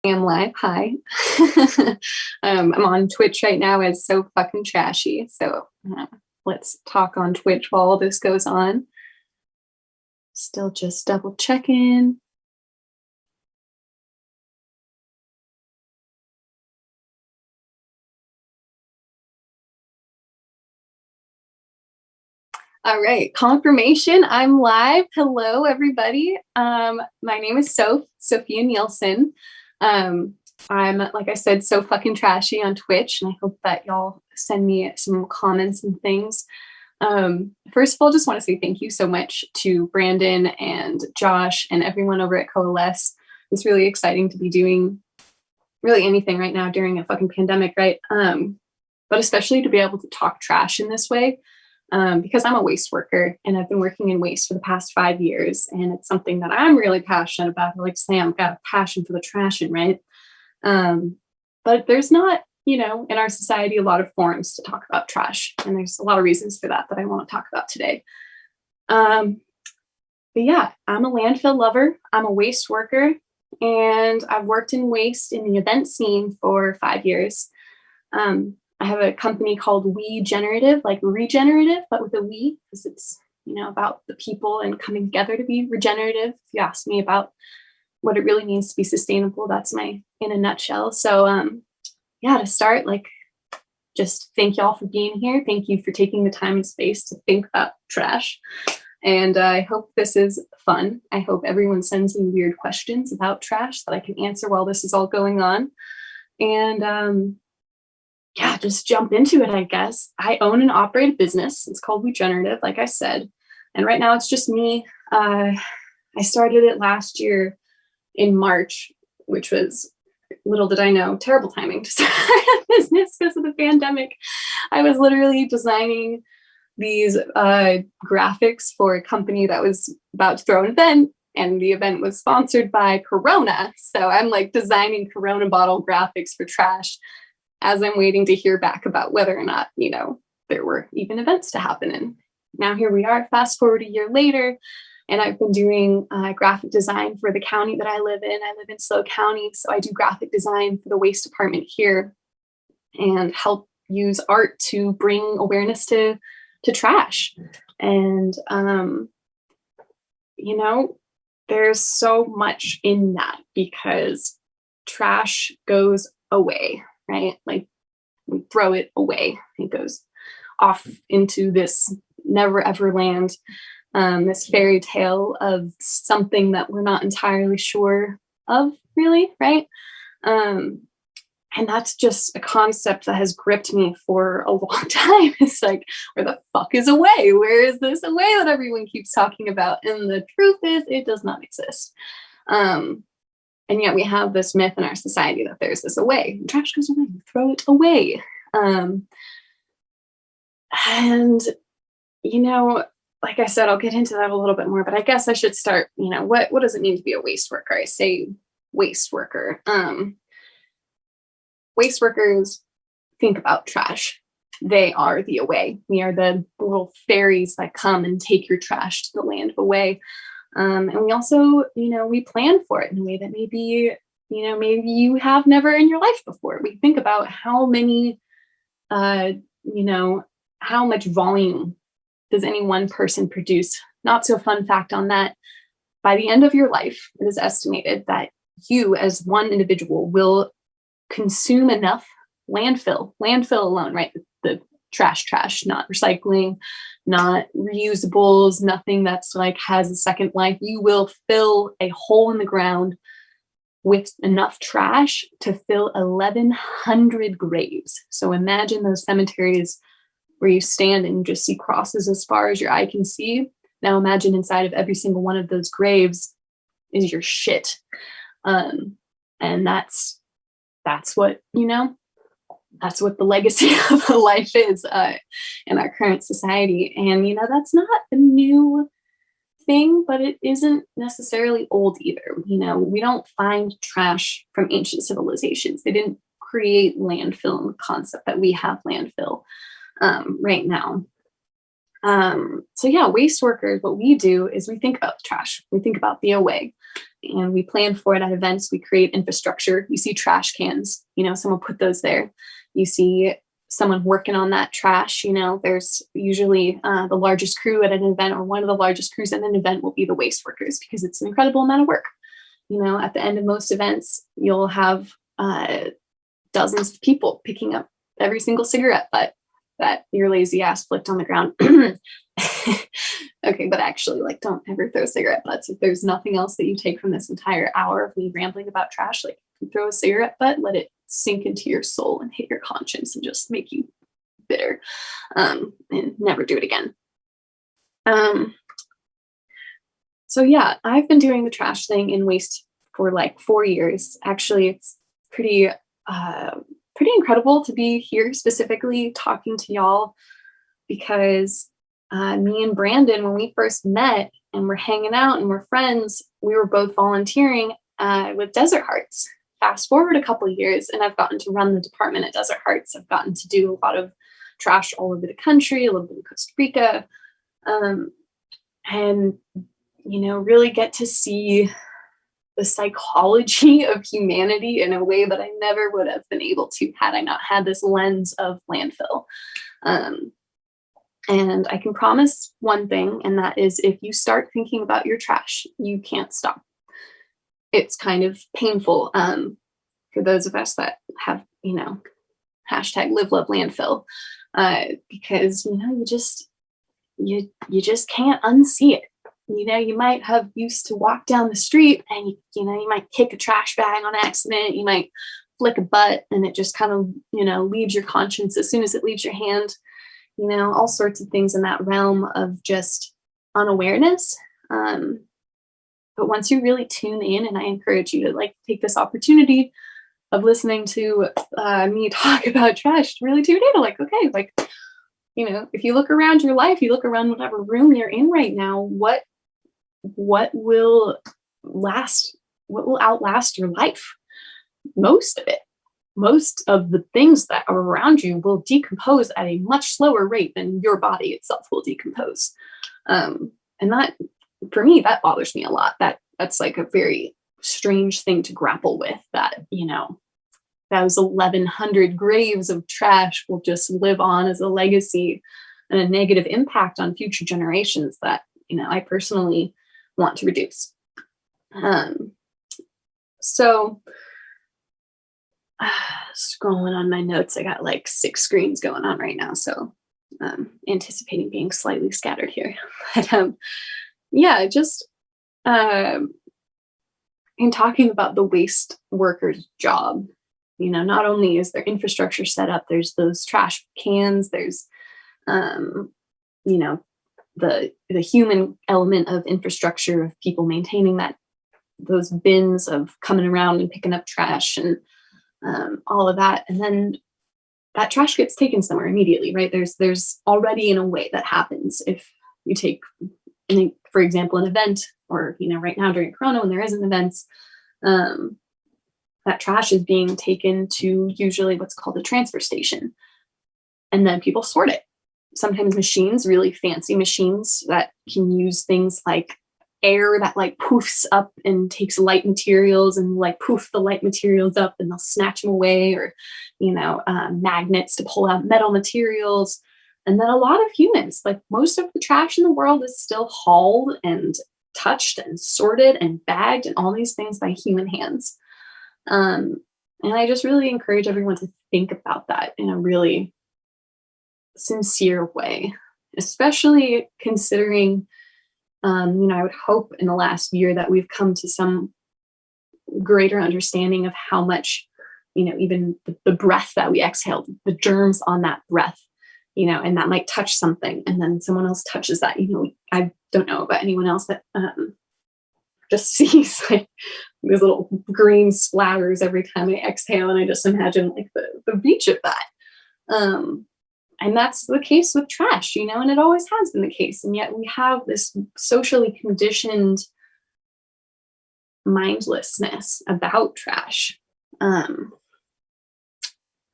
Am live. Hi. I'm on Twitch right now as So Fucking Trashy. So let's talk on Twitch while all this goes on. Still just double checking. All right, confirmation. I'm live. Hello, everybody. My name is Sophia Nielsen. I'm, like I said, so fucking trashy on Twitch, and I hope that y'all send me some comments and things. First of all, just want to say thank you so much to Brandon and Josh and everyone over at Coalesce. It's really exciting to be doing really anything right now during a fucking pandemic, right? But especially to be able to talk trash in this way. Because I'm a waste worker and I've been working in waste for the past 5 years, and it's something that I'm really passionate about. I like to say I've got a passion for the trashing, right? But there's not, in our society, a lot of forums to talk about trash, and there's a lot of reasons for that I want to talk about today. But yeah, I'm a landfill lover. I'm a waste worker, and I've worked in waste in the event scene for 5 years. I have a company called WEgenerative, like regenerative, but with a we, because it's, about the people and coming together to be regenerative. If you ask me about what it really means to be sustainable, that's in a nutshell. So, yeah, to start, just thank y'all for being here. Thank you for taking the time and space to think about trash. And I hope this is fun. I hope everyone sends me weird questions about trash that I can answer while this is all going on. And, yeah, just jump into it, I guess. I own and operate a business. It's called WEgenerative, like I said. And right now it's just me. I started it last year in March, which was, little did I know, terrible timing to start a business because of the pandemic. I was literally designing these graphics for a company that was about to throw an event, and the event was sponsored by Corona. So I'm designing Corona bottle graphics for trash as I'm waiting to hear back about whether or not, there were even events to happen. And now here we are, fast forward a year later, and I've been doing graphic design for the county that I live in. I live in Slow County, so I do graphic design for the waste department here and help use art to bring awareness to trash. And, there's so much in that because trash goes away. Right? We throw it away. It goes off into this never ever land, this fairy tale of something that we're not entirely sure of, really, right? And that's just a concept that has gripped me for a long time. It's where the fuck is away? Where is this away that everyone keeps talking about? And the truth is, it does not exist. And yet we have this myth in our society that there's this away. Trash goes away, throw it away. And, like I said, I'll get into that a little bit more, but I guess I should start, what does it mean to be a waste worker? I say waste worker. Waste workers think about trash. They are the away. We are the little fairies that come and take your trash to the land of away. And we also, we plan for it in a way that maybe you have never in your life before. We think about how many, how much volume does any one person produce? Not so fun fact on that. By the end of your life, it is estimated that you as one individual will consume enough landfill alone, right? The trash, not recycling, not reusables, nothing that's has a second life. You will fill a hole in the ground with enough trash to fill 1,100 graves. So imagine those cemeteries where you stand and you just see crosses as far as your eye can see. Now imagine inside of every single one of those graves is your shit. And that's what, that's what the legacy of a life is in our current society. And, that's not a new thing, but it isn't necessarily old either. We don't find trash from ancient civilizations. They didn't create landfill and the concept that we have landfill right now. So yeah, waste workers, what we do is we think about the trash. We think about the away. and we plan for it at events. We create infrastructure. You see trash cans, someone put those there. You see someone working on that trash. There's usually the largest crew at an event, or one of the largest crews at an event will be the waste workers, because it's an incredible amount of work. At the end of most events, you'll have dozens of people picking up every single cigarette butt that your lazy ass flicked on the ground. Okay, but actually, don't ever throw cigarette butts. If there's nothing else that you take from this entire hour of me rambling about trash, you throw a cigarette butt, let it sink into your soul and hit your conscience and just make you bitter, and never do it again. So yeah, I've been doing the trash thing in waste for 4 years. Actually, it's pretty incredible to be here specifically talking to y'all, because me and Brandon, when we first met and we're hanging out and we're friends, we were both volunteering with Desert Hearts. Fast forward a couple of years, and I've gotten to run the department at Desert Hearts. I've gotten to do a lot of trash all over the country, a little bit in Costa Rica, and really get to see the psychology of humanity in a way that I never would have been able to had I not had this lens of landfill. And I can promise one thing, and that is, if you start thinking about your trash, you can't stop. It's kind of painful for those of us that have, hashtag live, love, landfill, because, you just can't unsee it. You might have used to walk down the street and, you might kick a trash bag on accident. You might flick a butt and it just kind of, leaves your conscience as soon as it leaves your hand. All sorts of things in that realm of just unawareness. But once you really tune in, and I encourage you to take this opportunity of listening to me talk about trash, to really tune in, okay, if you look around your life, you look around whatever room you're in right now, what will outlast your life? Most of it. Most of the things that are around you will decompose at a much slower rate than your body itself will decompose. And that, for me, that bothers me a lot. That's a very strange thing to grapple with, that, those 1,100 graves of trash will just live on as a legacy and a negative impact on future generations that, I personally want to reduce. So scrolling on my notes, I got 6 screens going on right now, so anticipating being slightly scattered here. But yeah, just in talking about the waste worker's job, not only is there infrastructure set up, there's those trash cans, there's the human element of infrastructure, of people maintaining those bins, of coming around and picking up trash and all of that. And then that trash gets taken somewhere immediately, right? There's already in a way that happens. If you take, for example, an event, or, right now during Corona, when there isn't events, that trash is being taken to usually what's called a transfer station. And then people sort it. Sometimes machines, really fancy machines that can use things like air that poofs up and takes light materials and poof the light materials up, and they'll snatch them away, or magnets to pull out metal materials. And then a lot of humans, most of the trash in the world, is still hauled and touched and sorted and bagged and all these things by human hands. And I just really encourage everyone to think about that in a really sincere way, especially considering I would hope in the last year that we've come to some greater understanding of how much, even the breath that we exhaled, the germs on that breath, and that might touch something, and then someone else touches that. I don't know about anyone else that just sees these little green splatters every time I exhale, and I just imagine the beach of that. And that's the case with trash, and it always has been the case. And yet we have this socially conditioned mindlessness about trash.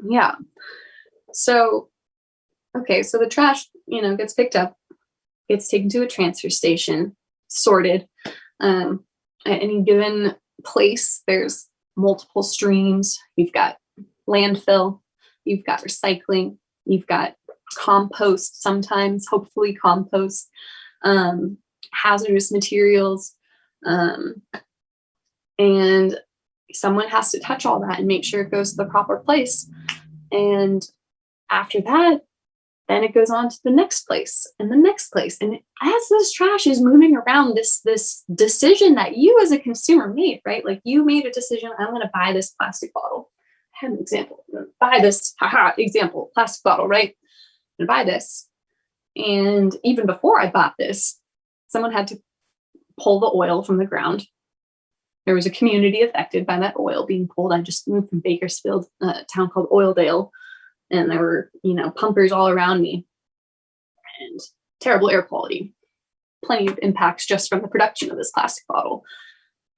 Yeah. So, okay. So the trash, gets picked up, gets taken to a transfer station, sorted. And at any given place, there's multiple streams. You've got landfill, you've got recycling, you've got compost sometimes, hopefully compost, hazardous materials, and someone has to touch all that and make sure it goes to the proper place. And after that, then it goes on to the next place and the next place. And as this trash is moving around, this decision that you as a consumer made, right? Like you made a decision, I'm going to buy this plastic bottle. I have an example. I'm going to buy this, example, plastic bottle, right? I'm going to buy this. And even before I bought this, someone had to pull the oil from the ground. There was a community affected by that oil being pulled. I just moved from Bakersfield, a town called Oildale. And there were, pumpers all around me and terrible air quality, plenty of impacts just from the production of this plastic bottle.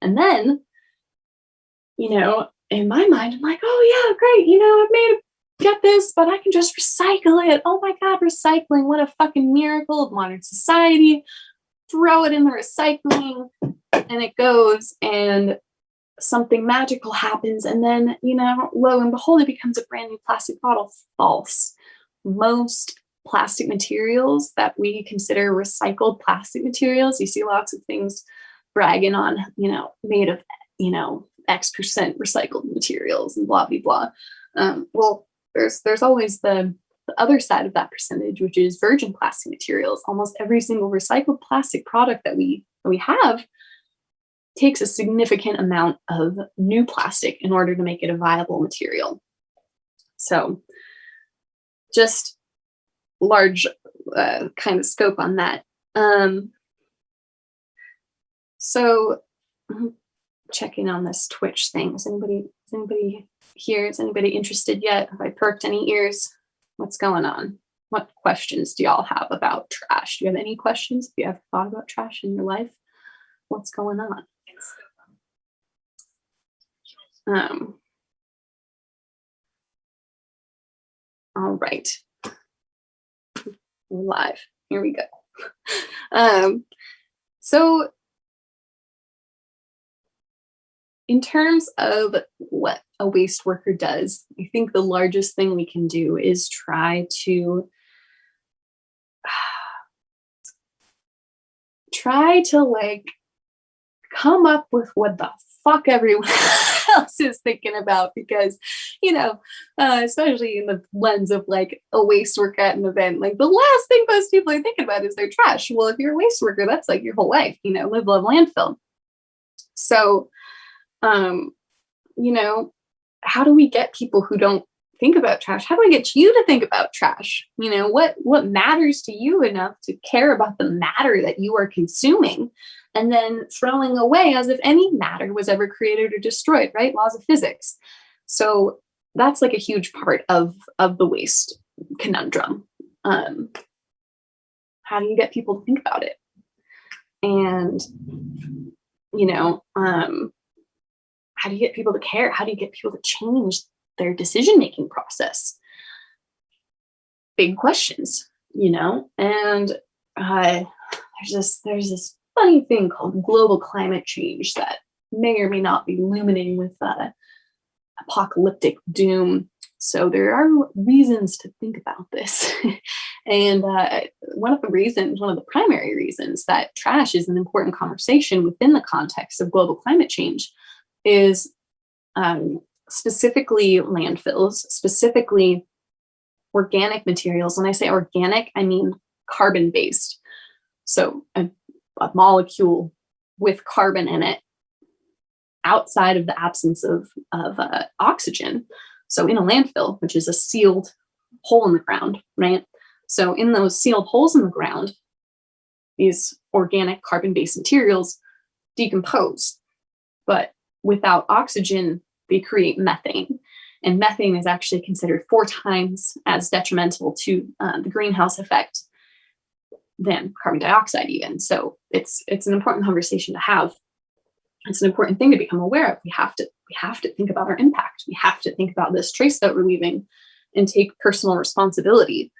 And then, in my mind, I'm like, oh yeah, great. Get this, but I can just recycle it. Oh my God, recycling. What a fucking miracle of modern society. Throw it in the recycling and it goes, and something magical happens, and then lo and behold, it becomes a brand new plastic bottle. False. Most plastic materials that we consider recycled plastic materials, you see lots of things bragging on made of X% recycled materials and blah blah blah. Well, there's always the other side of that percentage, which is virgin plastic materials. Almost every single recycled plastic product that we have takes a significant amount of new plastic in order to make it a viable material. So just large kind of scope on that. So I'm checking on this Twitch thing. Is anybody here? Is anybody interested yet? Have I perked any ears? What's going on? What questions do y'all have about trash? Do you have any questions? Have you ever thought about trash in your life? What's going on? All right. We're live. Here we go. So in terms of what a waste worker does, I think the largest thing we can do is try to come up with what the fuck everyone else is thinking about, because especially in the lens of like a waste worker at an event, like the last thing most people are thinking about is their trash. Well, if you're a waste worker, that's like your whole life, live, love, landfill. So how do we get people who don't think about trash? How do I get you to think about trash? What matters to you enough to care about the matter that you are consuming and then throwing away as if any matter was ever created or destroyed, right? Laws of physics. So that's like a huge part of the waste conundrum. How do you get people to think about it? And, how do you get people to care? How do you get people to change their decision-making process? Big questions, and there's this funny thing called global climate change that may or may not be looming with apocalyptic doom. So there are reasons to think about this. And one of the primary reasons that trash is an important conversation within the context of global climate change is specifically landfills, specifically organic materials. When I say organic, I mean carbon-based. So a molecule with carbon in it outside of the absence of oxygen. So in a landfill, which is a sealed hole in the ground, right? So in those sealed holes in the ground, these organic carbon-based materials decompose, but without oxygen, they create methane. And methane is actually considered 4 times as detrimental to the greenhouse effect than carbon dioxide even. So it's an important conversation to have. It's an important thing to become aware of. We have to think about our impact. We have to think about this trace that we're leaving and take personal responsibility.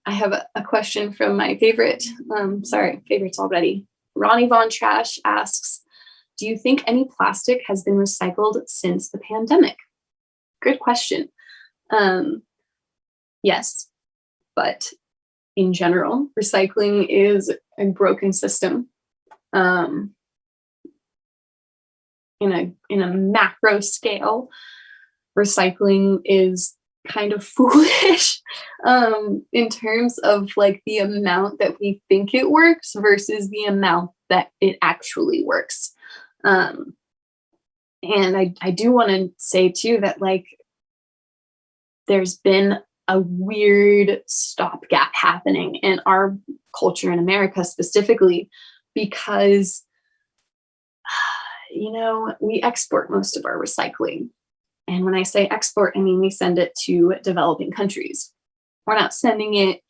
I have a question from my favorite, favorites already. Ronnie Von Trash asks, do you think any plastic has been recycled since the pandemic? Good question. Yes, but in general, recycling is a broken system. In a macro scale, recycling is kind of foolish in terms of like the amount that we think it works versus the amount that it actually works. And I do want to say too that like there's been a weird stopgap happening in our culture in America specifically because we export most of our recycling. And when I say export, I mean we send it to developing countries. We're not sending it,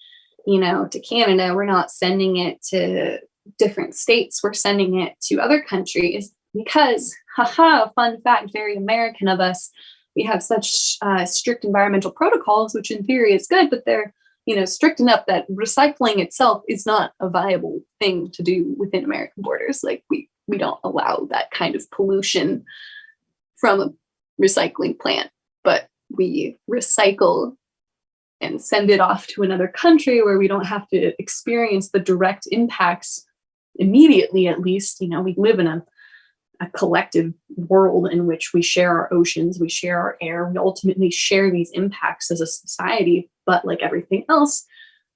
to Canada. We're not sending it to different states. We're sending it to other countries because, fun fact, very American of us, we have such strict environmental protocols, which in theory is good, but they're, strict enough that recycling itself is not a viable thing to do within American borders. Like we don't allow that kind of pollution from a recycling plant, but we recycle and send it off to another country where we don't have to experience the direct impacts immediately, at least. We live in a collective world in which we share our oceans, we share our air, we ultimately share these impacts as a society. But like everything else,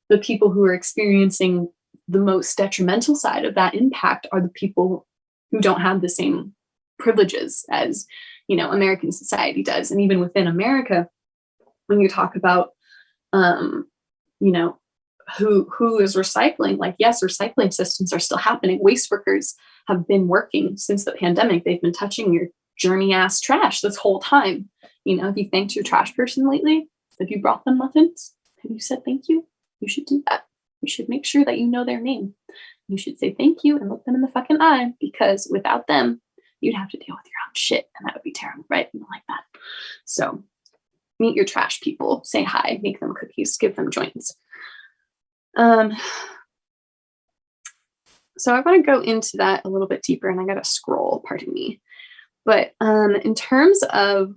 the people who are experiencing the most detrimental side of that impact are the people who don't have the same privileges as, American society does. And even within America, when you talk about, who is recycling, like, yes, recycling systems are still happening. Waste workers have been working since the pandemic. They've been touching your germy ass trash this whole time. Have you thanked your trash person lately? Have you brought them muffins? Have you said thank you? You should do that. You should make sure that you know their name. You should say thank you and look them in the fucking eye, because without them, you'd have to deal with your own shit, and that would be terrible, right? You don't like that. So meet your trash people, say hi, make them cookies, give them joints. So I want to go into that a little bit deeper, and I got to scroll, pardon me. But in terms of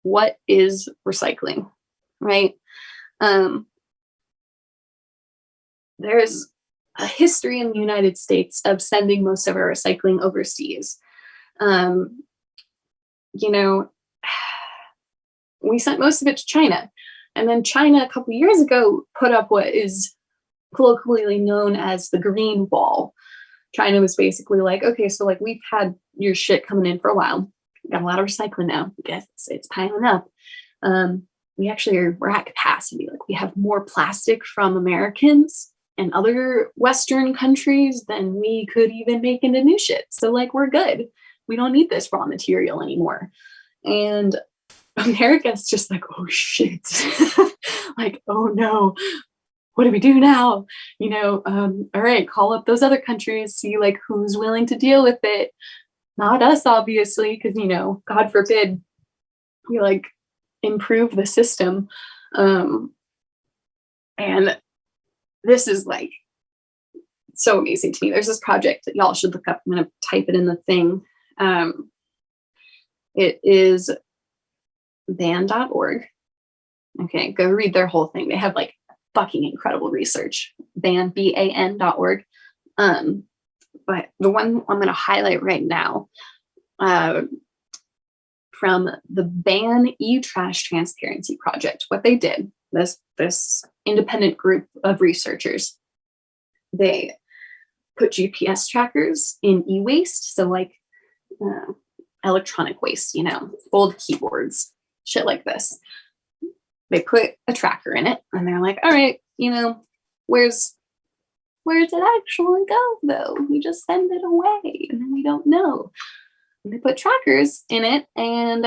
what is recycling, right? There's a history in the United States of sending most of our recycling overseas. We sent most of it to China. And then China a couple years ago put up what is colloquially known as the green wall. China was basically like, okay, so like we've had your shit coming in for a while. We got a lot of recycling now. I guess it's piling up. We're at capacity. Like we have more plastic from Americans and other Western countries than we could even make into new shit. So like we're good. We don't need this raw material anymore. And America's just like, oh shit. Like, oh no, what do we do now? All right, call up those other countries, see like who's willing to deal with it. Not us, obviously, because God forbid we like improve the system. And this is like so amazing to me. There's this project that y'all should look up. I'm going to type it in the thing. It is ban.org. Okay, go read their whole thing. They have like fucking incredible research. ban.org. But the one I'm going to highlight right now, from the Ban E-Trash Transparency Project, what they did, this independent group of researchers, they put GPS trackers in e-waste, so like electronic waste, old keyboards, shit like this. They put a tracker in it, and they're like, all right, where's it actually go, though? We just send it away, and then we don't know. And they put trackers in it, and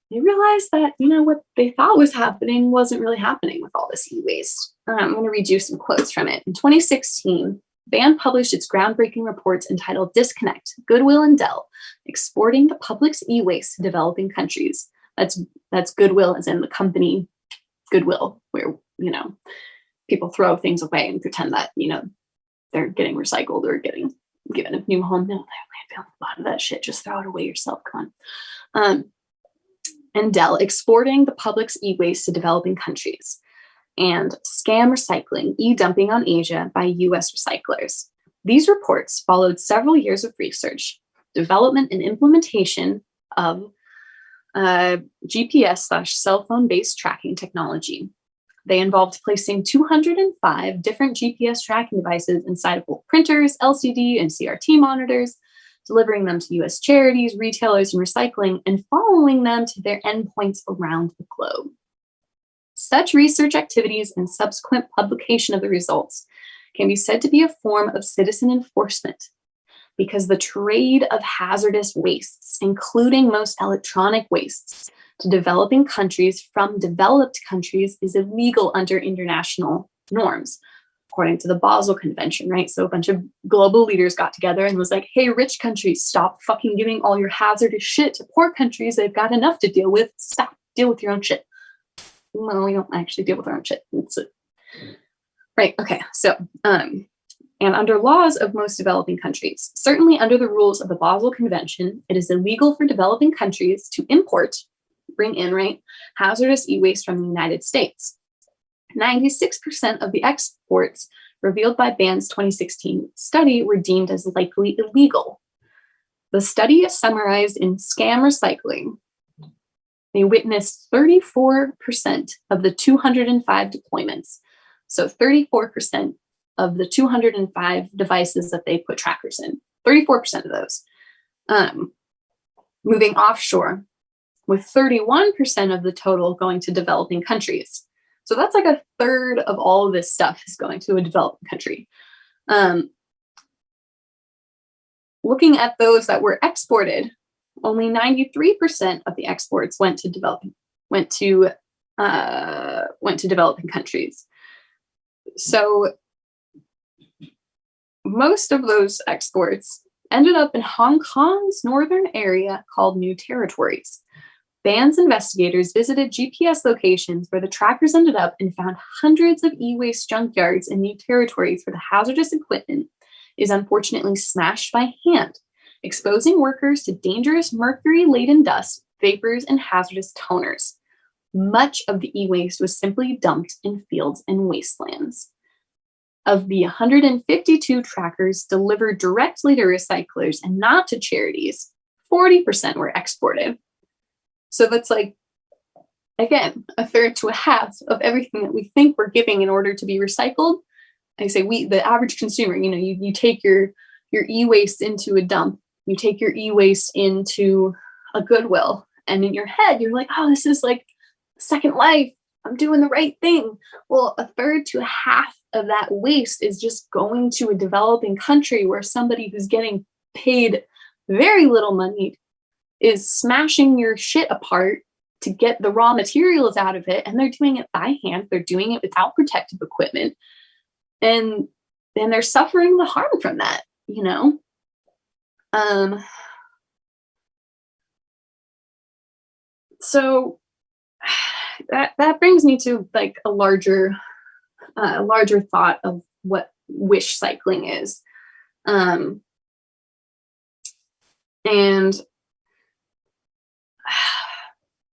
they realized that, what they thought was happening wasn't really happening with all this e-waste. I'm going to read you some quotes from it. In 2016, BAN published its groundbreaking reports entitled Disconnect, Goodwill and Dell, Exporting the Public's E-Waste to Developing Countries. That's Goodwill as in the company Goodwill, where, people throw things away and pretend that, they're getting recycled or getting given a new home. No, they're landfill. A lot of that shit, just throw it away yourself. Come on. And Dell, exporting the public's e-waste to developing countries. And scam recycling, e-dumping on Asia by US recyclers. These reports followed several years of research, development, and implementation of GPS/cell phone-based tracking technology. They involved placing 205 different GPS tracking devices inside of both printers, LCD, and CRT monitors, delivering them to US charities, retailers, and recycling, and following them to their endpoints around the globe. Such research activities and subsequent publication of the results can be said to be a form of citizen enforcement, because the trade of hazardous wastes, including most electronic wastes, to developing countries from developed countries is illegal under international norms, according to the Basel Convention, right? So a bunch of global leaders got together and was like, hey, rich countries, stop fucking giving all your hazardous shit to poor countries. They've got enough to deal with. Stop. Deal with your own shit. Well, we don't actually deal with our own shit. Right. Okay. So, and under laws of most developing countries, certainly under the rules of the Basel Convention, it is illegal for developing countries to bring in, right, hazardous e-waste from the United States. 96% of the exports revealed by BAN's 2016 study were deemed as likely illegal. The study is summarized in Scam Recycling. They witnessed 34% of the 205 deployments. So 34% of the 205 devices that they put trackers in, 34% of those moving offshore, with 31% of the total going to developing countries. So that's like a third of all of this stuff is going to a developing country. Looking at those that were exported, only 93% of the exports went to developing countries. So most of those exports ended up in Hong Kong's northern area called New Territories. BAN's investigators visited GPS locations where the trackers ended up and found hundreds of e-waste junkyards in New Territories where the hazardous equipment is unfortunately smashed by hand, exposing workers to dangerous mercury-laden dust, vapors, and hazardous toners. Much of the e-waste was simply dumped in fields and wastelands. Of the 152 trackers delivered directly to recyclers and not to charities, 40% were exported. So that's like, again, a third to a half of everything that we think we're giving in order to be recycled. I say the average consumer, you take your e-waste into a dump, you take your e-waste into a Goodwill, and in your head, you're like, oh, this is like Second Life. I'm doing the right thing. Well, a third to a half of that waste is just going to a developing country where somebody who's getting paid very little money is smashing your shit apart to get the raw materials out of it. And they're doing it by hand. They're doing it without protective equipment. And then they're suffering the harm from that, So that brings me to like a larger thought of what wish cycling is. And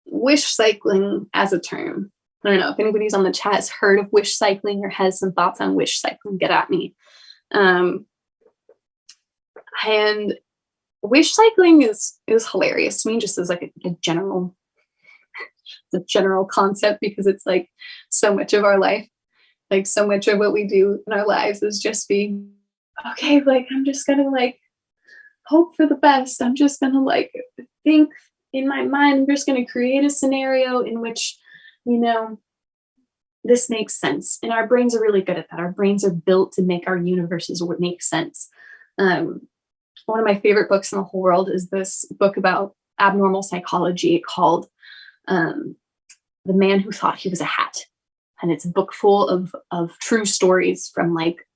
wish cycling as a term. I don't know if anybody's on the chat has heard of wish cycling or has some thoughts on wish cycling, get at me. And wish cycling is hilarious to me, just as like a general concept, because it's like so much of our life, like so much of what we do in our lives is just being, okay, like I'm just gonna like hope for the best. I'm just gonna like think in my mind, I'm just gonna create a scenario in which, this makes sense. And our brains are really good at that. Our brains are built to make our universes make sense. One of my favorite books in the whole world is this book about abnormal psychology called The Man Who Thought He Was a Hat. And it's a book full of true stories from like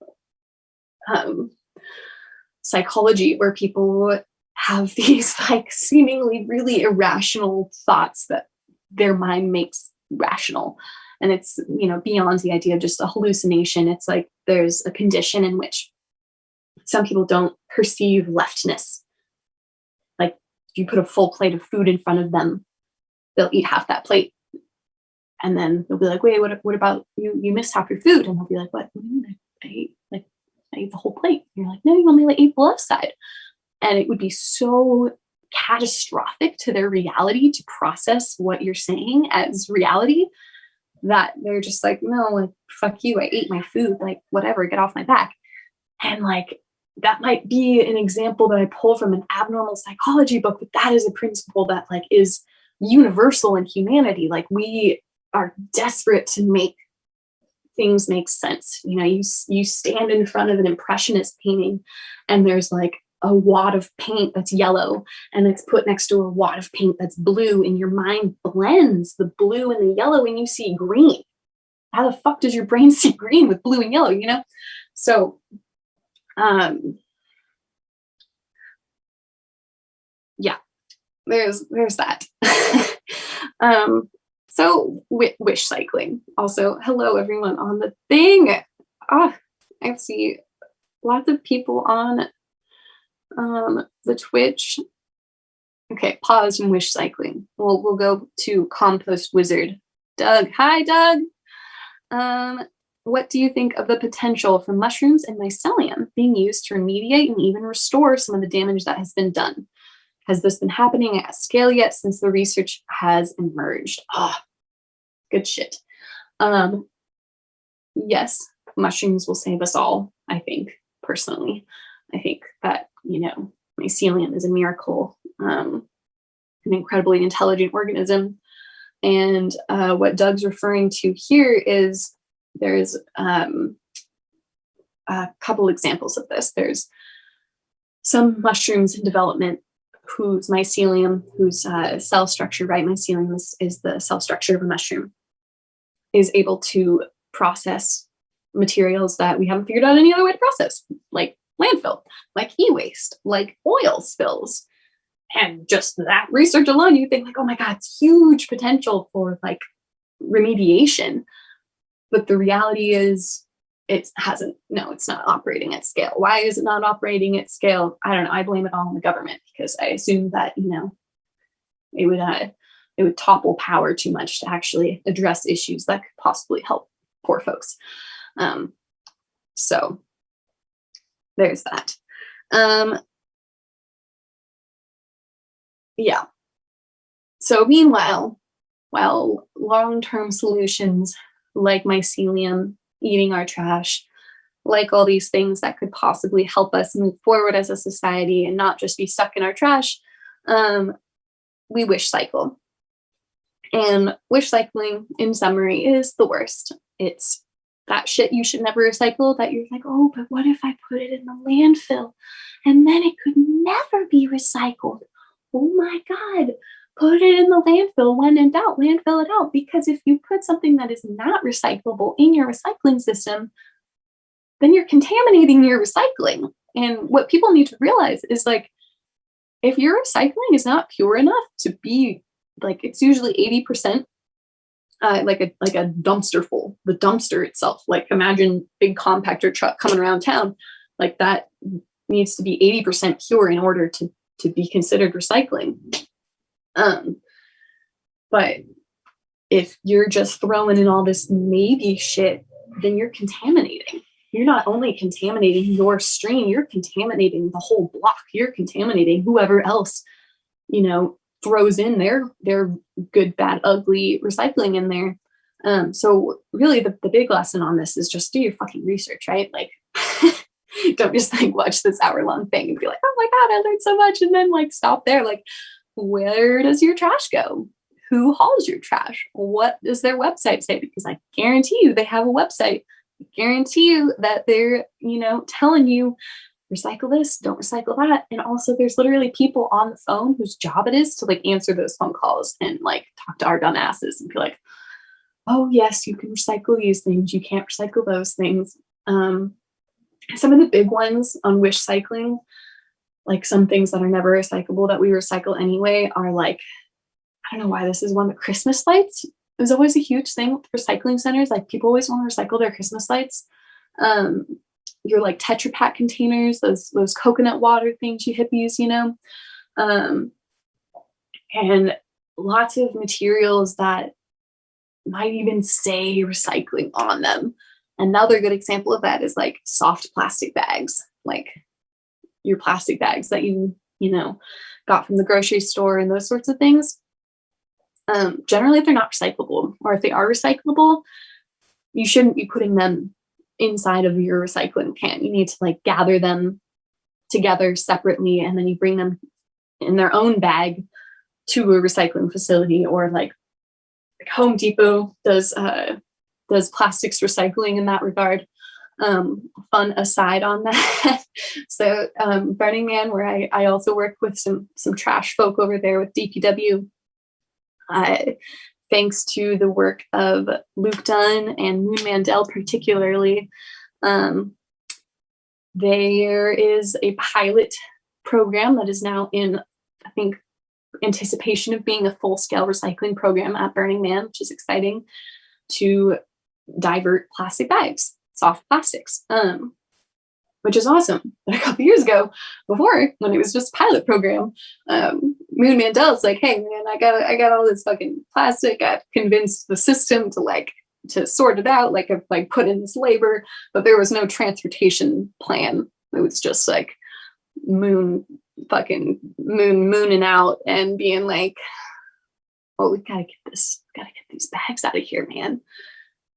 psychology, where people have these like seemingly really irrational thoughts that their mind makes rational. And it's, beyond the idea of just a hallucination. It's like there's a condition in which some people don't perceive leftness. Like if you put a full plate of food in front of them, they'll eat half that plate. And then they'll be like, wait, what about you? You missed half your food. And they'll be like, what? I ate the whole plate. And you're like, no, you only ate the left side. And it would be so catastrophic to their reality to process what you're saying as reality that they're just like, no, like, fuck you. I ate my food. Like, whatever, get off my back. And like, that might be an example that I pull from an abnormal psychology book, but that is a principle that like is universal in humanity. Like we are desperate to make things make sense. You stand in front of an impressionist painting and there's like a wad of paint that's yellow and it's put next to a wad of paint that's blue, and your mind blends the blue and the yellow and you see green. How the fuck does your brain see green with blue and yellow, So, yeah, there's that. So wish cycling. Also, hello everyone on the thing. I see lots of people on the Twitch. Okay, pause and wish cycling. We'll go to Compost Wizard. Doug. Hi, Doug. What do you think of the potential for mushrooms and mycelium being used to remediate and even restore some of the damage that has been done? Has this been happening at scale yet since the research has emerged? Good shit. Yes, mushrooms will save us all, I think, personally. I think that, mycelium is a miracle, an incredibly intelligent organism. And what Doug's referring to here is there's a couple examples of this. There's some mushrooms in development whose mycelium, whose cell structure, right? Mycelium is the cell structure of a mushroom, is able to process materials that we haven't figured out any other way to process, like landfill, like e-waste, like oil spills. And just that research alone, you think like, oh my God, it's huge potential for like remediation. But the reality is it's not operating at scale. Why is it not operating at scale? I don't know. I blame it all on the government because I assume that, it would topple power too much to actually address issues that could possibly help poor folks. So there's that. Yeah. So meanwhile, while long-term solutions like mycelium, eating our trash, like all these things that could possibly help us move forward as a society and not just be stuck in our trash, we wish cycle. And wish cycling, in summary, is the worst. It's that shit you should never recycle that you're like, oh, but what if I put it in the landfill and then it could never be recycled? Oh my God, put it in the landfill. When in doubt, landfill it out. Because if you put something that is not recyclable in your recycling system, then you're contaminating your recycling. And what people need to realize is like, if your recycling is not pure enough to be like, it's usually 80%, like a dumpster full, the dumpster itself. Like imagine big compactor truck coming around town, like that needs to be 80% pure in order to be considered recycling. But if you're just throwing in all this maybe shit, then you're contaminating. You're not only contaminating your stream, you're contaminating the whole block. You're contaminating whoever else, throws in their good, bad, ugly recycling in there. So really the big lesson on this is just do your fucking research, right? Like don't just like watch this hour-long thing and be like, oh my God, I learned so much. And then like stop there. Like, where does your trash go? Who hauls your trash? What does their website say? Because I guarantee you they have a website. I guarantee you that they're, telling you recycle this, don't recycle that. And also there's literally people on the phone whose job it is to like answer those phone calls and like talk to our dumb asses and be like, oh yes, you can recycle these things. You can't recycle those things. Some of the big ones on wish cycling, like some things that are never recyclable that we recycle anyway, are like, I don't know why this is one, but Christmas lights. it was always a huge thing with recycling centers. Like people always want to recycle their Christmas lights. Um, your like Tetra Pak containers, those coconut water things you hippies, you know, and lots of materials that might even say recycling on them. Another good example of that is like soft plastic bags, like your plastic bags that you know, got from the grocery store and those sorts of things. Generally, if they're not recyclable, or if they are recyclable, you shouldn't be putting them inside of your recycling can. You need to like gather them together separately, and then you bring them in their own bag to a recycling facility, or like Home Depot does plastics recycling in that regard. Fun aside on that. So Burning Man, where I also work with some trash folk over there with DPW, thanks to the work of Luke Dunn and Moon Mandel particularly, there is a pilot program that is now in, I think, anticipation of being a full-scale recycling program at Burning Man, which is exciting, to divert plastic bags, soft plastics, which is awesome. But a couple years ago, before, when it was just a pilot program, Moon Mandel's like, hey man, I got all this fucking plastic. I've convinced the system to sort it out. Like I've like put in this labor, but there was no transportation plan. It was just like mooning out and being like, oh, we gotta get these bags out of here, man.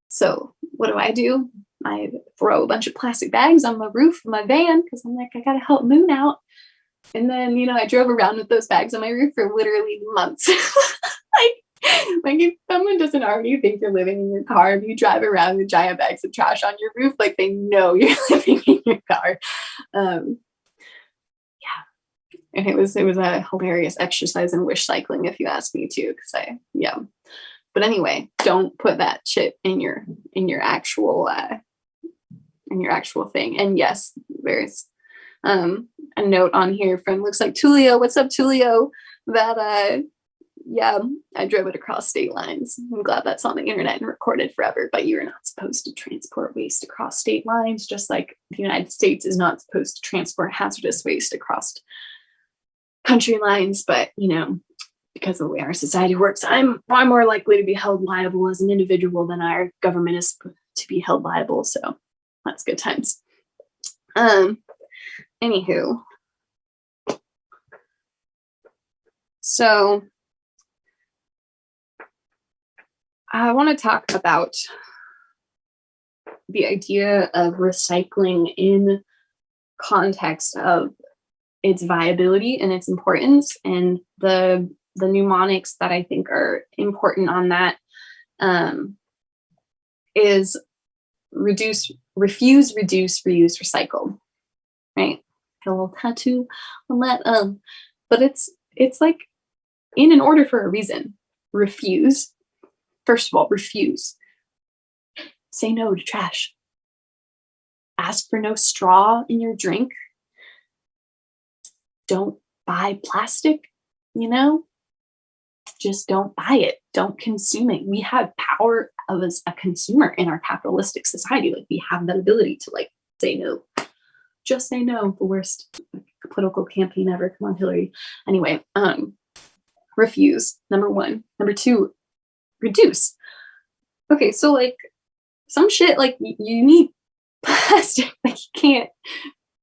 So what do? I throw a bunch of plastic bags on the roof of my van because I'm like, I gotta help Moon out. And then, you know, I drove around with those bags on my roof for literally months. like if someone doesn't already think you're living in your car, if you drive around with giant bags of trash on your roof, like they know you're living in your car. And it was a hilarious exercise in wish cycling, if you ask me too, because But anyway, don't put that shit in your actual thing. And yes, there's a note on here from, looks like Tulio. What's up, Tulio? That I drove it across state lines. I'm glad that's on the internet and recorded forever. But you're not supposed to transport waste across state lines, just like the United States is not supposed to transport hazardous waste across country lines. But you know, because of the way our society works, I'm far more likely to be held liable as an individual than our government is to be held liable. So that's good times. Anywho, so I want to talk about the idea of recycling in context of its viability and its importance, and the mnemonics that I think are important on that is refuse, reduce, reuse, recycle. Right? Got a little tattoo on that. But it's like in an order for a reason. Refuse. First of all, refuse. Say no to trash. Ask for no straw in your drink. Don't buy plastic, you know? Just don't buy it. Don't consume it. We have power as a consumer in our capitalistic society. Like we have that ability to like say no. Just say no. The worst political campaign ever. Come on, Hillary. Anyway, refuse. Number one. Number two, reduce. Okay, so like some shit, like you need plastic. Like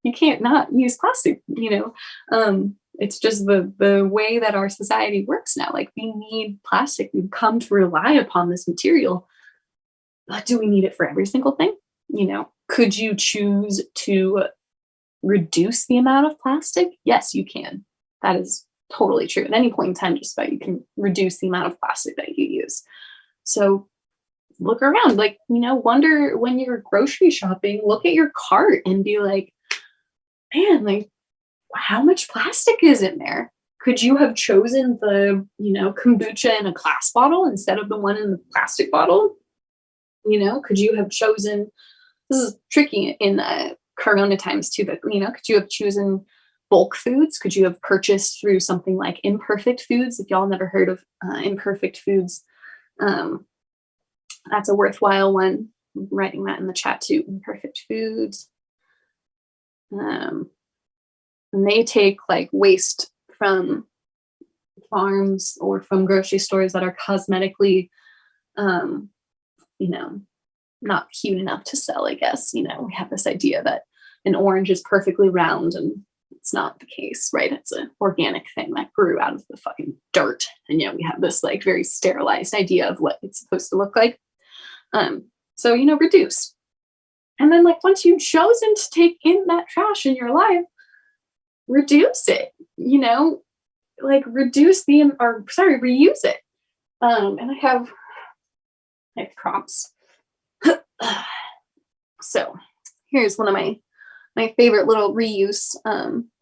you can't not use plastic, you know. It's just the way that our society works now. Like we need plastic. We've come to rely upon this material. But do we need it for every single thing? You know, could you choose to reduce the amount of plastic? Yes, you can. That is totally true. At any point in time, just about you can reduce the amount of plastic that you use. So look around, like, you know, wonder when you're grocery shopping, look at your cart and be like, man, like, how much plastic is in there? Could you have chosen the, you know, kombucha in a glass bottle instead of the one in the plastic bottle? You know, could you have chosen, this is tricky in Corona times too, but, you know, could you have chosen bulk foods? Could you have purchased through something like Imperfect Foods? If y'all never heard of Imperfect Foods, That's a worthwhile one. I'm writing that in the chat too. Imperfect foods. And they take like waste from farms or from grocery stores that are cosmetically, you know, not cute enough to sell, I guess. We have this idea that an orange is perfectly round, and it's not the case, right? It's an organic thing that grew out of the fucking dirt. And we have this like very sterilized idea of what it's supposed to look like. So, reduce. And then like once you've chosen to take in that trash in your life, reduce it, like reduce reuse it. And I have prompts. So here's one of my favorite little reuse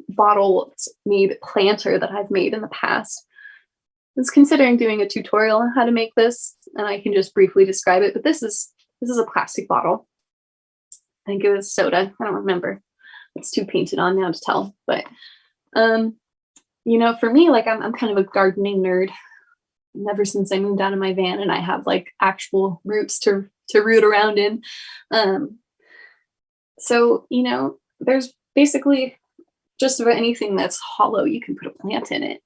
bottles made planter that I've made in the past. I was considering doing a tutorial on how to make this, and I can just briefly describe it, but this is a plastic bottle. I think it was soda. I don't remember. It's too painted on now to tell. But for me, like I'm kind of a gardening nerd. And ever since I moved out of my van, and I have like actual roots to root around in. So, there's basically just about anything that's hollow, you can put a plant in it.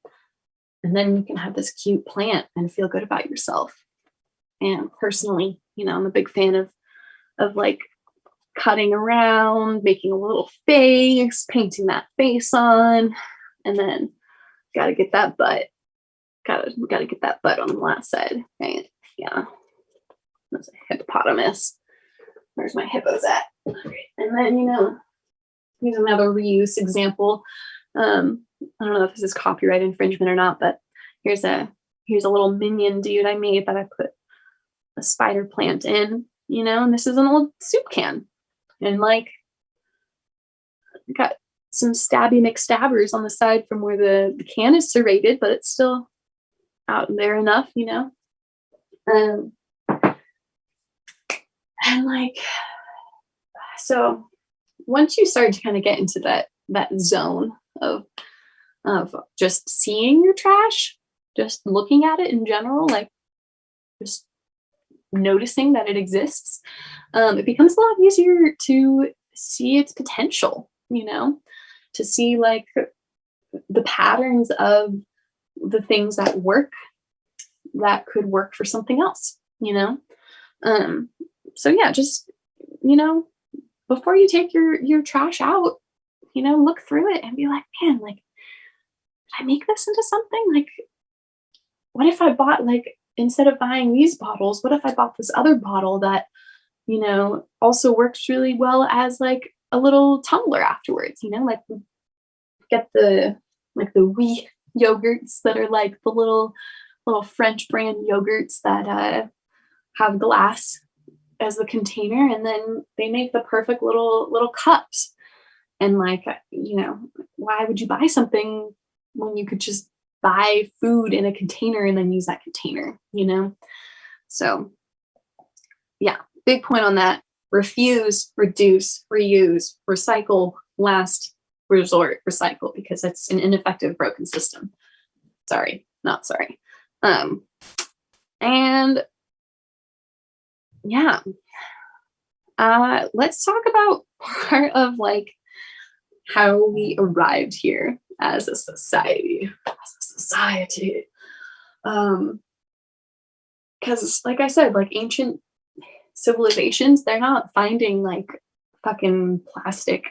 And then you can have this cute plant and feel good about yourself. And personally, I'm a big fan of like cutting around, making a little face, painting that face on, and then gotta get that butt. Gotta get that butt on the last side, right? Yeah. That's a hippopotamus. Where's my hippos at? And then, here's another reuse example. I don't know if this is copyright infringement or not, but here's a little minion dude I made that I put a spider plant in, and this is an old soup can. And like got some stabby McStabbers on the side from where the can is serrated, but it's still out there enough, and like, so once you start to kind of get into that zone of just seeing your trash, just looking at it in general, like just noticing that it exists, it becomes a lot easier to see its potential, to see like the patterns of the things that work that could work for something else, so yeah, just, before you take your trash out, look through it and be like, man, like, did I make this into something? Like, what if I bought, like, instead of buying these bottles, what if I bought this other bottle that, also works really well as like a little tumbler afterwards, like get the wee yogurts that are like the little French brand yogurts that have glass as the container, and then they make the perfect little cups. And like, why would you buy something when you could just buy food in a container and then use that container, So yeah, big point on that. Refuse, reduce, reuse, recycle, last resort, recycle, because it's an ineffective, broken system. Sorry, not sorry. And yeah, let's talk about part of like how we arrived here as a society. Because like I said, like ancient civilizations, they're not finding like fucking plastic.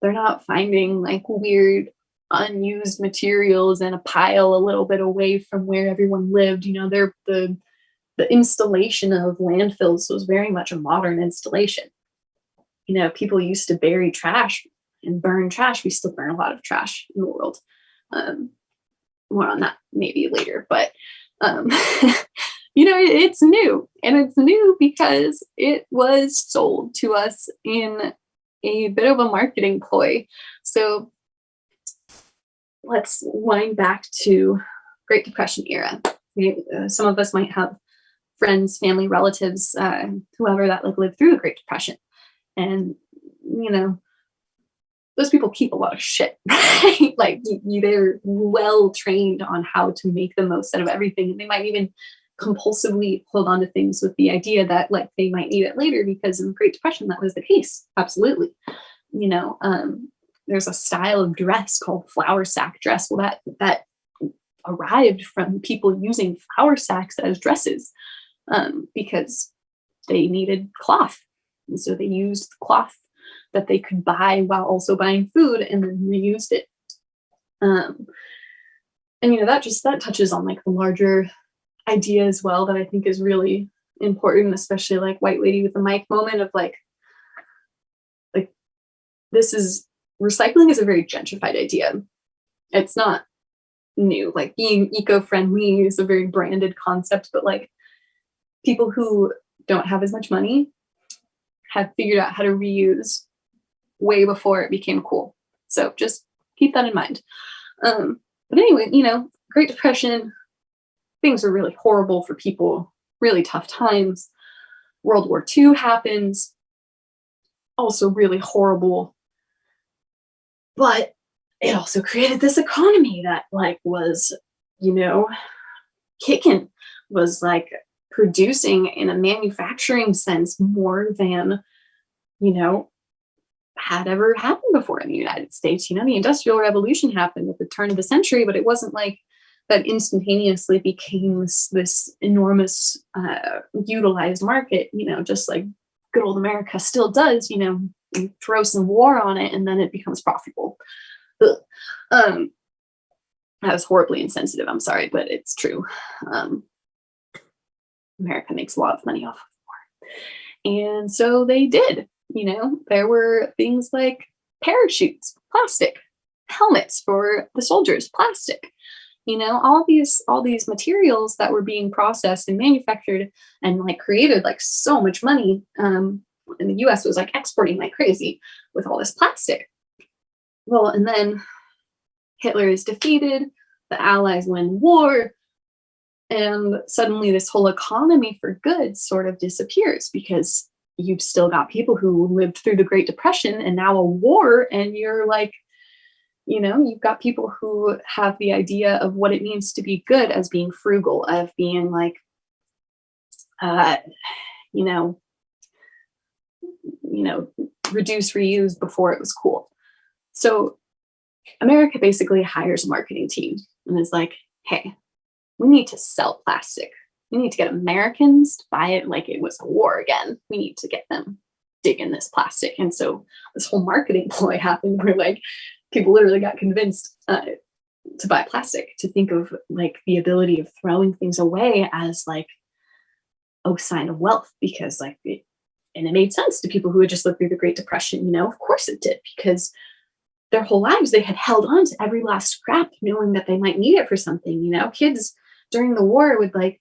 They're not finding like weird unused materials in a pile a little bit away from where everyone lived. They're the installation of landfills was very much a modern installation. People used to bury trash and burn trash. We still burn a lot of trash in the world. More on that maybe later, but it's new, and it's new because it was sold to us in a bit of a marketing ploy. So let's wind back to Great Depression era. Some of us might have friends, family, relatives, whoever that like lived through the Great Depression. And, those people keep a lot of shit, right? Like they're well trained on how to make the most out of everything. And they might even compulsively hold on to things with the idea that like they might need it later, because in the Great Depression that was the case. Absolutely. You know, there's a style of dress called flour sack dress. Well, that arrived from people using flour sacks as dresses, because they needed cloth, and so they used the cloth that they could buy while also buying food, and then reused it. And you know, that touches on like the larger idea as well, that I think is really important, especially like white lady with the mic moment of like this is recycling is a very gentrified idea. It's not new. Like being eco-friendly is a very branded concept, but like people who don't have as much money have figured out how to reuse way before it became cool. So just keep that in mind. But anyway, you know, Great Depression, things are really horrible for people, really tough times. World War II happens, also really horrible. But it also created this economy that like was, you know, kicking, was like producing in a manufacturing sense more than, you know, had ever happened before in the United States. You know, the Industrial Revolution happened at the turn of the century, but it wasn't like that instantaneously became this enormous utilized market, you know, just like good old America still does. You know, you throw some war on it and then it becomes profitable. That was horribly insensitive, I'm sorry, but it's true. America makes a lot of money off of war, and so they did. You know, there were things like parachutes, plastic, helmets for the soldiers, plastic. You know, all these materials that were being processed and manufactured and like created like so much money. And the US was like exporting like crazy with all this plastic. Well, and then Hitler is defeated, the Allies win war, and suddenly this whole economy for goods sort of disappears, because you've still got people who lived through the Great Depression and now a war, and you're like, you know, you've got people who have the idea of what it means to be good as being frugal, of being like, you know, reduce, reuse before it was cool. So America basically hires a marketing team and is like, hey, we need to sell plastic. We need to get Americans to buy it like it was a war again. We need to get them digging this plastic. And so this whole marketing ploy happened where like people literally got convinced to buy plastic, to think of like the ability of throwing things away as like a sign of wealth, because like it made sense to people who had just lived through the Great Depression. You know, of course it did, because their whole lives they had held on to every last scrap, knowing that they might need it for something. You know, kids during the war would like,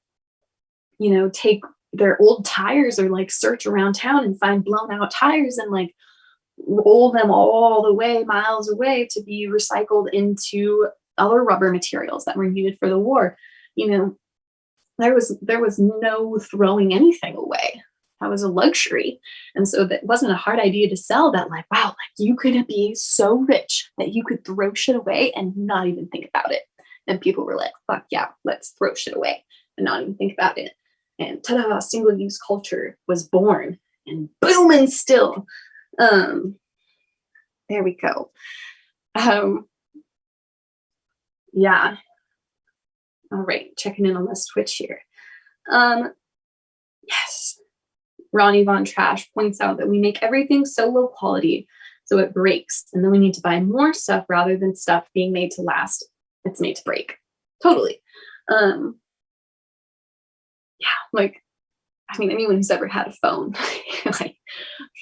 you know, take their old tires or like search around town and find blown out tires and like roll them all the way miles away to be recycled into other rubber materials that were needed for the war. You know, there was no throwing anything away. That was a luxury. And so that wasn't a hard idea to sell, that like, wow, like you could be so rich that you could throw shit away and not even think about it. And people were like, fuck yeah, let's throw shit away and not even think about it. And ta-da, single-use culture was born and booming still. There we go. Yeah. All right, checking in on this Twitch here. Yes. Ronnie Von Trash points out that we make everything so low quality so it breaks, and then we need to buy more stuff rather than stuff being made to last. It's made to break. Totally. Yeah, like, I mean, anyone who's ever had a phone, like,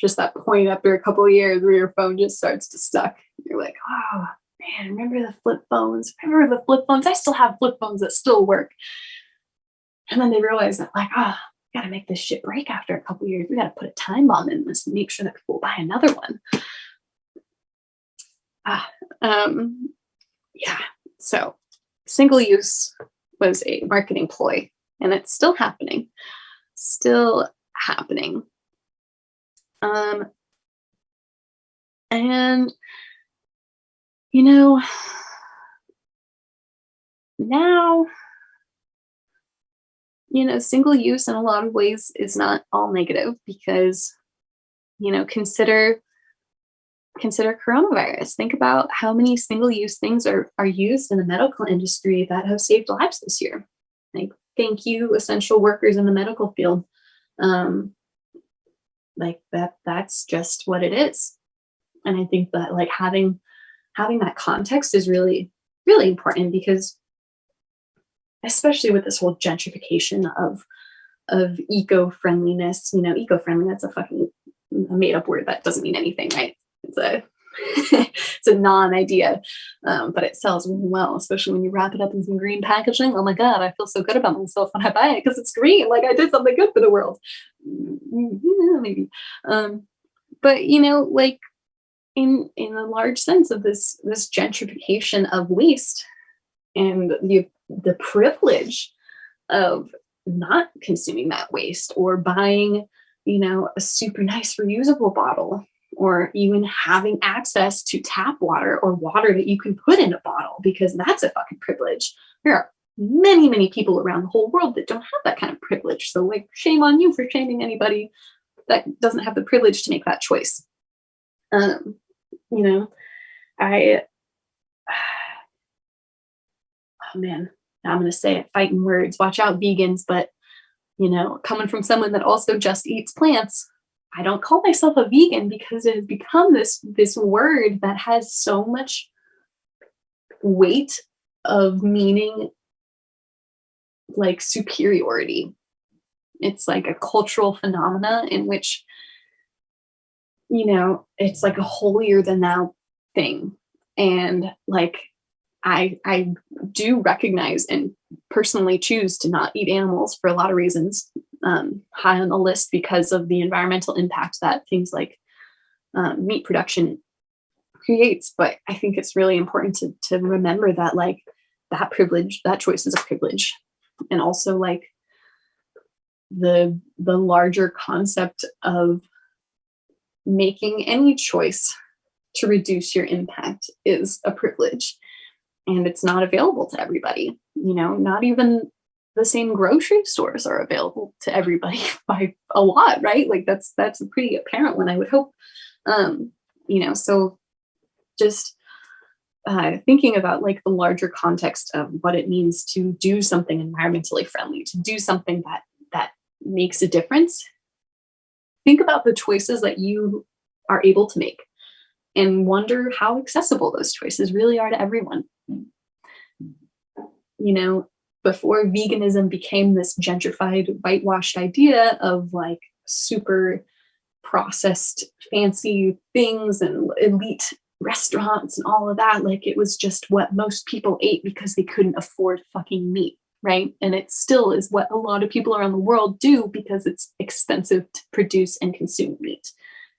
just that point after a couple of years where your phone just starts to suck. You're like, oh man, remember the flip phones? Remember the flip phones? I still have flip phones that still work. And then they realize that, like, oh, we gotta make this shit break after a couple of years. We gotta put a time bomb in this and make sure that people will buy another one. Yeah. So single use was a marketing ploy, and it's still happening. Still happening. And you know, now single use in a lot of ways is not all negative because, consider coronavirus. Think about how many single use things are used in the medical industry that have saved lives this year. Like, thank you, essential workers in the medical field. Like that's just what it is. And I think that like having that context is really, really important because especially with this whole gentrification of eco-friendliness, eco-friendly, that's a fucking made up word that doesn't mean anything, right? It's a it's a non-idea, but it sells well, especially when you wrap it up in some green packaging. Oh my god, I feel so good about myself when I buy it because it's green. Like I did something good for the world. Yeah, maybe, but like in a large sense of this gentrification of waste and the privilege of not consuming that waste or buying, a super nice reusable bottle or even having access to tap water or water that you can put in a bottle because that's a fucking privilege. There are many, many people around the whole world that don't have that kind of privilege. So like shame on you for shaming anybody that doesn't have the privilege to make that choice. I oh man, now I'm going to say it, fighting words. Watch out, vegans. But, coming from someone that also just eats plants, I don't call myself a vegan because it has become this word that has so much weight of meaning like superiority. It's like a cultural phenomena in which, it's like a holier than thou thing. And like, I do recognize and personally choose to not eat animals for a lot of reasons, high on the list because of the environmental impact that things like meat production creates. But I think it's really important to remember that like that privilege, that choice is a privilege. And also like the larger concept of making any choice to reduce your impact is a privilege. And it's not available to everybody. Not even the same grocery stores are available to everybody by a lot, right? Like that's a pretty apparent one, I would hope. So just thinking about like the larger context of what it means to do something environmentally friendly, to do something that makes a difference. Think about the choices that you are able to make and wonder how accessible those choices really are to everyone. Before veganism became this gentrified, whitewashed idea of like super processed, fancy things and elite restaurants and all of that, like it was just what most people ate because they couldn't afford fucking meat, right? And it still is what a lot of people around the world do because it's expensive to produce and consume meat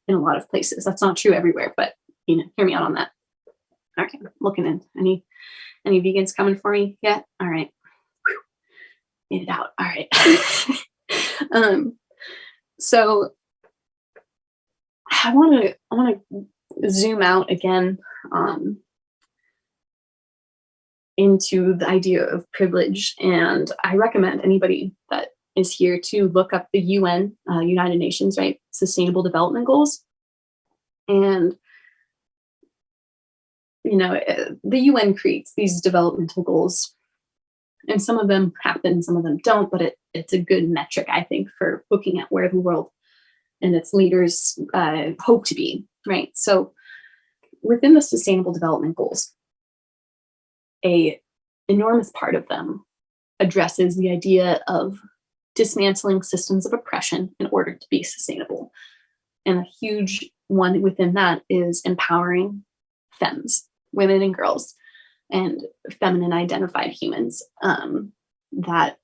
in a lot of places. That's not true everywhere, but hear me out on that. Okay, looking in. Any vegans coming for me yet? All right. Whew. Get it out. All right. So I want to zoom out again into the idea of privilege, and I recommend anybody that is here to look up the UN, United Nations, right, Sustainable Development Goals, and the UN creates these developmental goals, and some of them happen, some of them don't, but it's a good metric, I think, for looking at where the world and its leaders hope to be, right? So within the Sustainable Development Goals, a enormous part of them addresses the idea of dismantling systems of oppression in order to be sustainable. And a huge one within that is empowering femmes, women and girls, and feminine identified humans. That,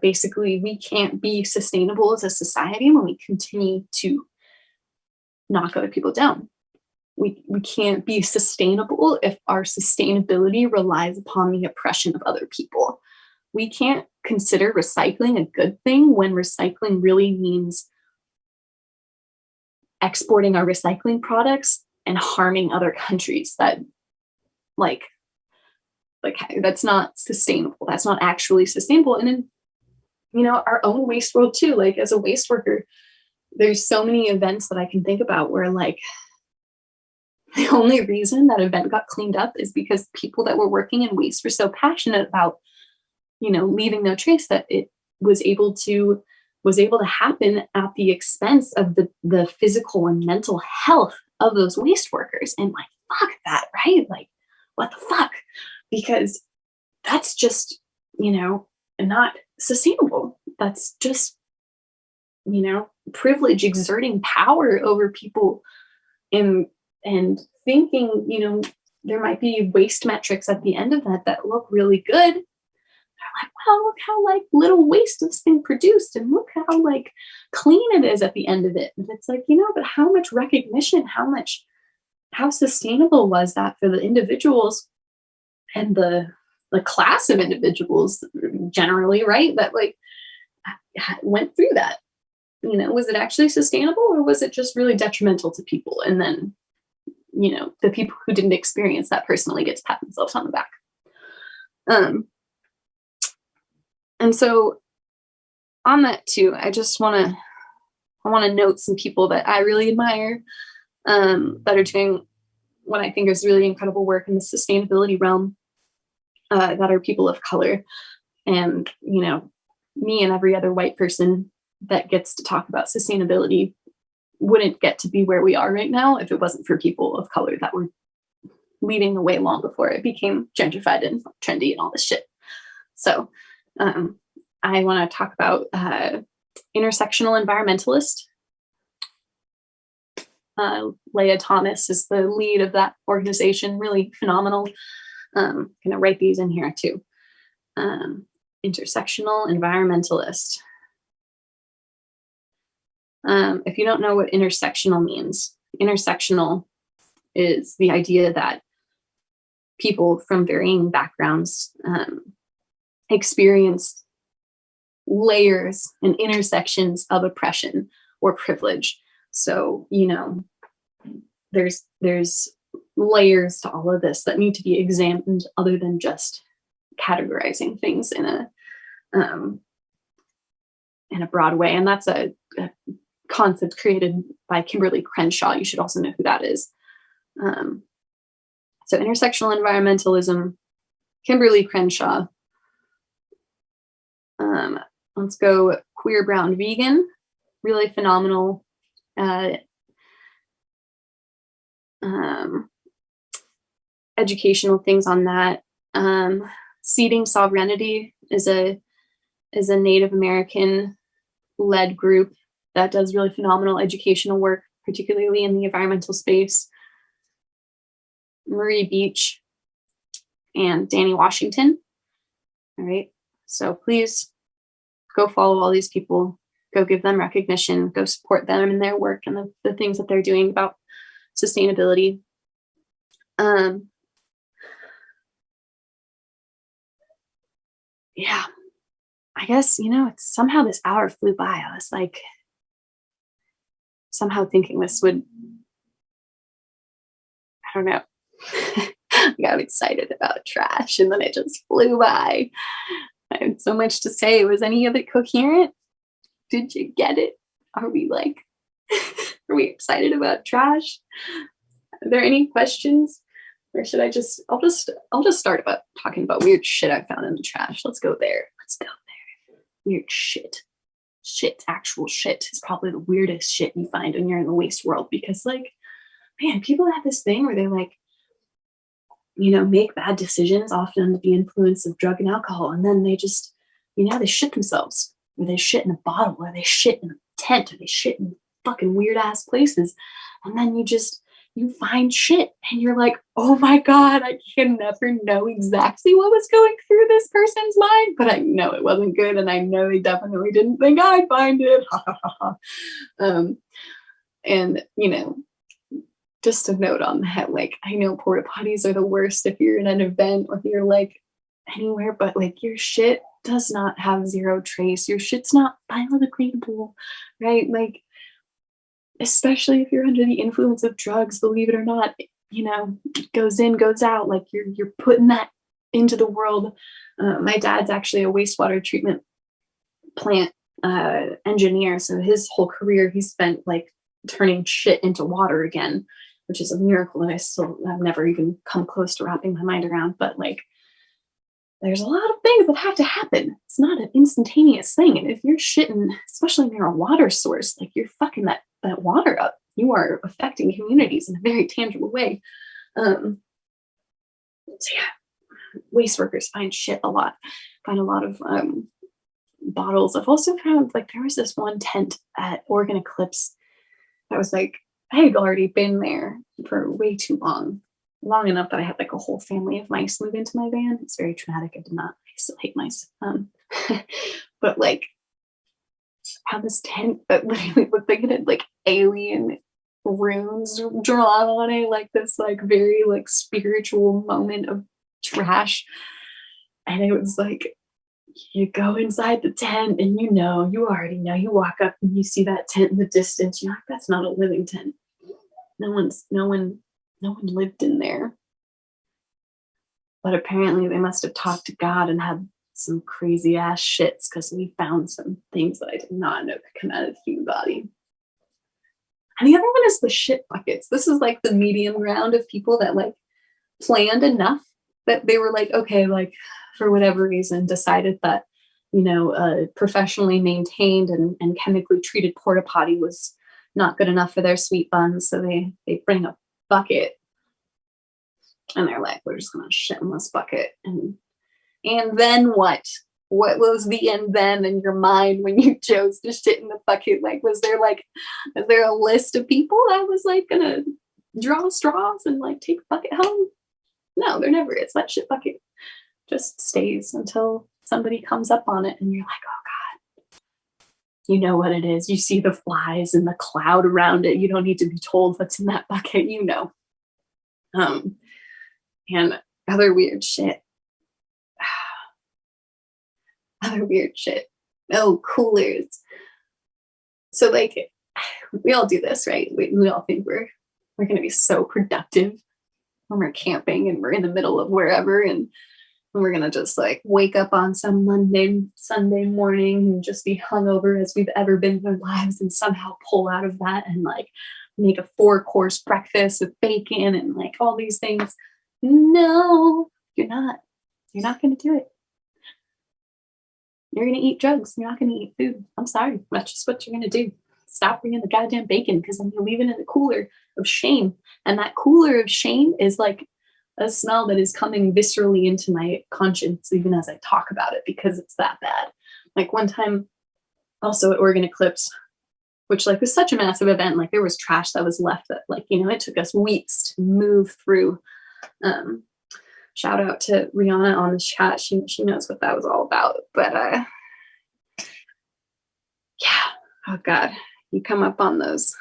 basically we can't be sustainable as a society when we continue to knock other people down. We can't be sustainable if our sustainability relies upon the oppression of other people. We can't consider recycling a good thing when recycling really means exporting our recycling products and harming other countries. That like that's not sustainable. That's not actually sustainable. And our own waste world too. Like as a waste worker, there's so many events that I can think about where like the only reason that event got cleaned up is because people that were working in waste were so passionate about, leaving no trace that it was able to happen at the expense of the physical and mental health of those waste workers. And like, fuck that, right? Like, what the fuck? Because that's just, not sustainable. That's just, privilege exerting power over people and thinking, there might be waste metrics at the end of that look really good. They're like, wow, look how like little waste this thing produced, and look how like clean it is at the end of it. And it's like, but how much recognition, how sustainable was that for the individuals and the class of individuals generally, right? That like went through that. Was it actually sustainable, or was it just really detrimental to people? And then, the people who didn't experience that personally get to pat themselves on the back. And so on that too, I want to note some people that I really admire, that are doing what I think is really incredible work in the sustainability realm, that are people of color. And, me and every other white person that gets to talk about sustainability wouldn't get to be where we are right now if it wasn't for people of color that were leading the way long before it became gentrified and trendy and all this shit. So I want to talk about intersectional environmentalist. Leah Thomas is the lead of that organization, really phenomenal. Going to write these in here too. Intersectional environmentalist. If you don't know what intersectional means, intersectional is the idea that people from varying backgrounds experience layers and intersections of oppression or privilege. So, there's layers to all of this that need to be examined other than just categorizing things in a broad way. And that's a concept created by Kimberly Crenshaw. You should also know who that is. So intersectional environmentalism, Kimberly Crenshaw. Let's go queer, brown, vegan. Really phenomenal. Educational things on that. Seeding Sovereignty is a Native American led group that does really phenomenal educational work, particularly in the environmental space. Marie Beach and Danny Washington. All right. So please go follow all these people, go give them recognition, go support them in their work and the things that they're doing about sustainability. Yeah, I guess, it's somehow this hour flew by. I was like, somehow thinking this would, I don't know. I got excited about trash and then it just flew by. I had so much to say. Was any of it coherent? Did you get it? Are we are we excited about trash? Are there any questions? Or should I'll just start about talking about weird shit I found in the trash. Let's go there. Weird shit. Actual shit is probably the weirdest shit you find when you're in the waste world, because man, people have this thing where they make bad decisions, often under the influence of drug and alcohol. And then they just, they shit themselves, or they shit in a bottle, or they shit in a tent, or they shit in fucking weird ass places. And then you find shit and you're like, oh my God, I can never know exactly what was going through this person's mind, but I know it wasn't good. And I know they definitely didn't think I'd find it. And, just a note on that, I know porta potties are the worst if you're in an event or if you're anywhere, but your shit does not have zero trace. Your shit's not biodegradable, right? Especially if you're under the influence of drugs, believe it or not, it goes in, goes out. You're putting that into the world. My dad's actually a wastewater treatment plant engineer. So his whole career, he spent like turning shit into water again, which is a miracle that I've never even come close to wrapping my mind around. But like, there's a lot of things that have to happen. It's not an instantaneous thing. And if you're shitting, especially near a water source, like you're fucking that water up. You are affecting communities in a very tangible way. So yeah, waste workers find shit a lot. Find a lot of bottles. I've also found like there was this one tent at Oregon Eclipse that was like, I had already been there for way too long enough that I had like a whole family of mice move into my van. It's very traumatic. I still hate mice. But like, I had this tent that literally looked like it had like alien runes drawn on it, like this like very like spiritual moment of trash. And it was like, you go inside the tent and you already know, you walk up and you see that tent in the distance, you're like, that's not a living tent. No one lived in there. But apparently they must have talked to God and had some crazy ass shits, because we found some things that I did not know could come out of the human body. And the other one is the shit buckets. This is like the medium ground of people that like planned enough that they were like, okay, like for whatever reason decided that, professionally maintained and chemically treated porta potty was not good enough for their sweet buns. So they bring a bucket and they're like, we're just going to shit in this bucket. And then what? What was the end then in your mind when you chose to shit in the bucket? Like, is there a list of people that was like going to draw straws and like take a bucket home? No, there never is. That shit bucket just stays until somebody comes up on it and you're like, oh God, you know what it is. You see the flies and the cloud around it. You don't need to be told what's in that bucket, and other weird shit. Oh, coolers. So like, we all do this, right? We all think we're going to be so productive when we're camping and we're in the middle of wherever, and we're going to just like wake up on some Sunday morning and just be hungover as we've ever been in our lives, and somehow pull out of that and like make a 4-course breakfast with bacon and like all these things. No, you're not going to do it. You're going to eat drugs. You're not going to eat food. I'm sorry. That's just what you're going to do. Stop bringing the goddamn bacon, because then you're leaving in the cooler of shame. And that cooler of shame is like a smell that is coming viscerally into my conscience, even as I talk about it, because it's that bad. Like one time also at Oregon Eclipse, which like was such a massive event, like there was trash that was left that like, it took us weeks to move through. Shout out to Rihanna on the chat. She knows what that was all about. But yeah, oh God, you come up on those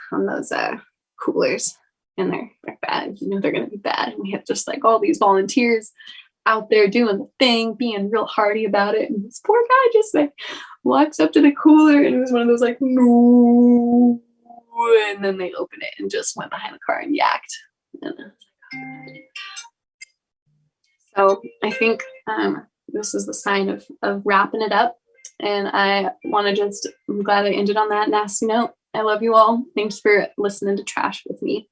coolers and they're bad. They're gonna be bad. And we have just like all these volunteers out there doing the thing, being real hardy about it. And this poor guy just like walks up to the cooler, and it was one of those like, no, and then they open it and just went behind the car and yacked. And so I think this is the sign of wrapping it up. And I'm glad I ended on that nasty note. I love you all. Thanks for listening to Trash with me.